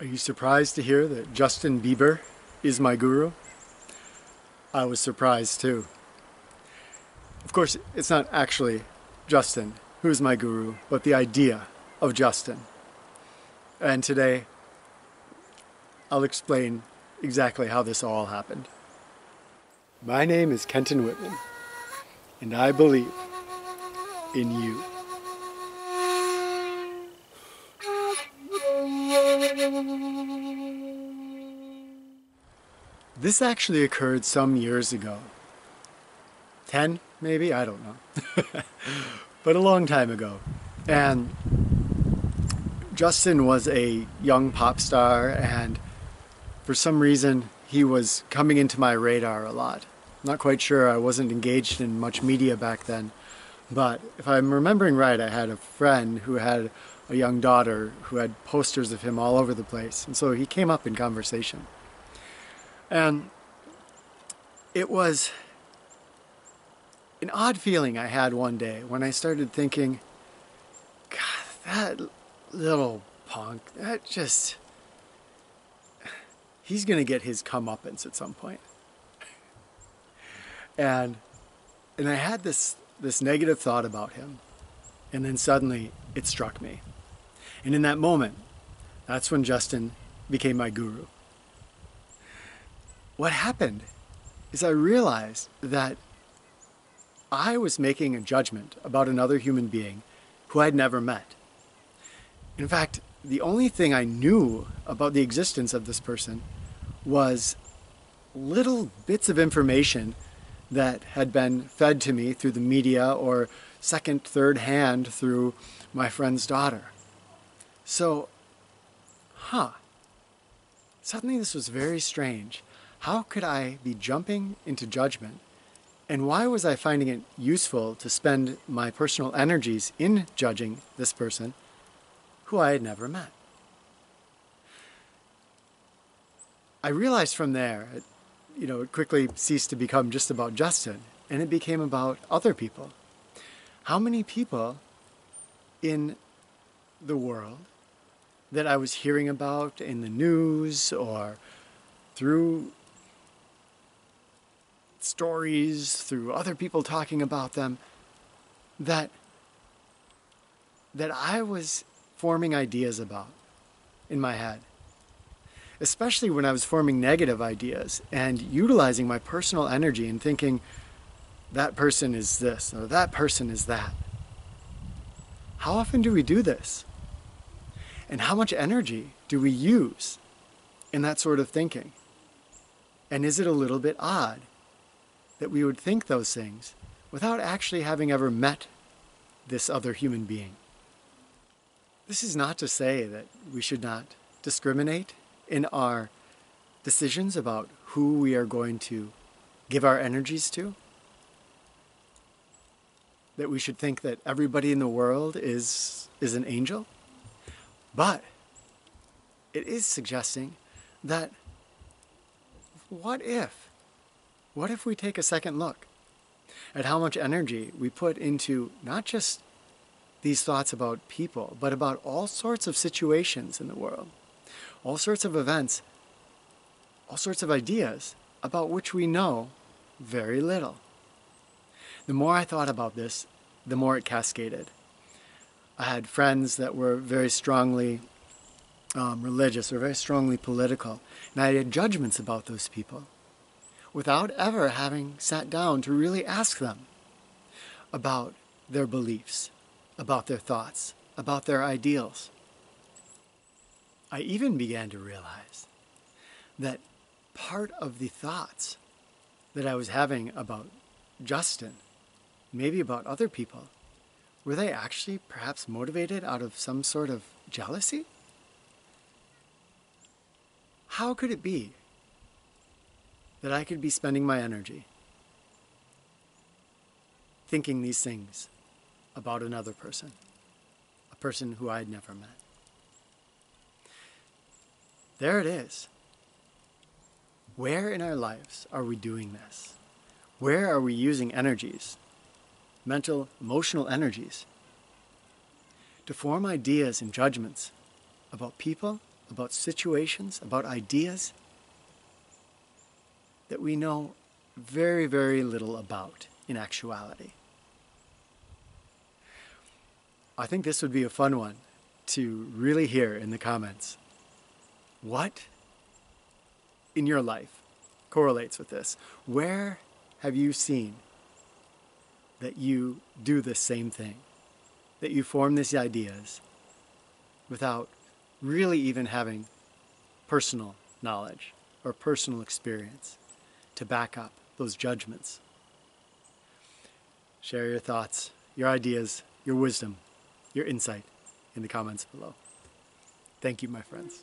Are you surprised to hear that Justin Bieber is my guru? I was surprised too. Of course, it's not actually Justin who's my guru, but the idea of Justin. And today, I'll explain exactly how this all happened. My name is Kenton Whitman, and I believe in you. This actually occurred some years ago. 10, maybe? I don't know. But a long time ago. And Justin was a young pop star, and for some reason he was coming into my radar a lot. I'm not quite sure, I wasn't engaged in much media back then. But if I'm remembering right, I had a friend who had a young daughter who had posters of him all over the place. And so he came up in conversation. And it was an odd feeling I had one day when I started thinking, God, that little punk, he's going to get his comeuppance at some point. And I had this negative thought about him. And then suddenly it struck me. And in that moment, that's when Justin became my guru. What happened is I realized that I was making a judgment about another human being who I'd never met. In fact, the only thing I knew about the existence of this person was little bits of information that had been fed to me through the media or second, third hand through my friend's daughter. So, suddenly this was very strange. How could I be jumping into judgment? And why was I finding it useful to spend my personal energies in judging this person who I had never met? I realized from there, it quickly ceased to become just about Justin, and it became about other people. How many people in the world that I was hearing about in the news or through stories, through other people talking about them, that I was forming ideas about in my head. Especially when I was forming negative ideas and utilizing my personal energy and thinking, that person is this, or that person is that. How often do we do this? And how much energy do we use in that sort of thinking? And is it a little bit odd that we would think those things without actually having ever met this other human being? This is not to say that we should not discriminate in our decisions about who we are going to give our energies to. That we should think that everybody in the world is an angel. But it is suggesting that what if we take a second look at how much energy we put into not just these thoughts about people, but about all sorts of situations in the world, all sorts of events, all sorts of ideas about which we know very little. The more I thought about this, the more it cascaded. I had friends that were very strongly religious or very strongly political, and I had judgments about those people without ever having sat down to really ask them about their beliefs, about their thoughts, about their ideals. I even began to realize that part of the thoughts that I was having about Justin, maybe about other people, were they actually perhaps motivated out of some sort of jealousy? How could it be that I could be spending my energy thinking these things about another person, a person who I had never met? There it is. Where in our lives are we doing this? Where are we using energies, mental, emotional energies, to form ideas and judgments about people about situations, about ideas that we know very, very little about in actuality. I think this would be a fun one to really hear in the comments. What in your life correlates with this? Where have you seen that you do the same thing? That you form these ideas without really even having personal knowledge or personal experience to back up those judgments? Share your thoughts, your ideas, your wisdom, your insight in the comments below. Thank you, my friends.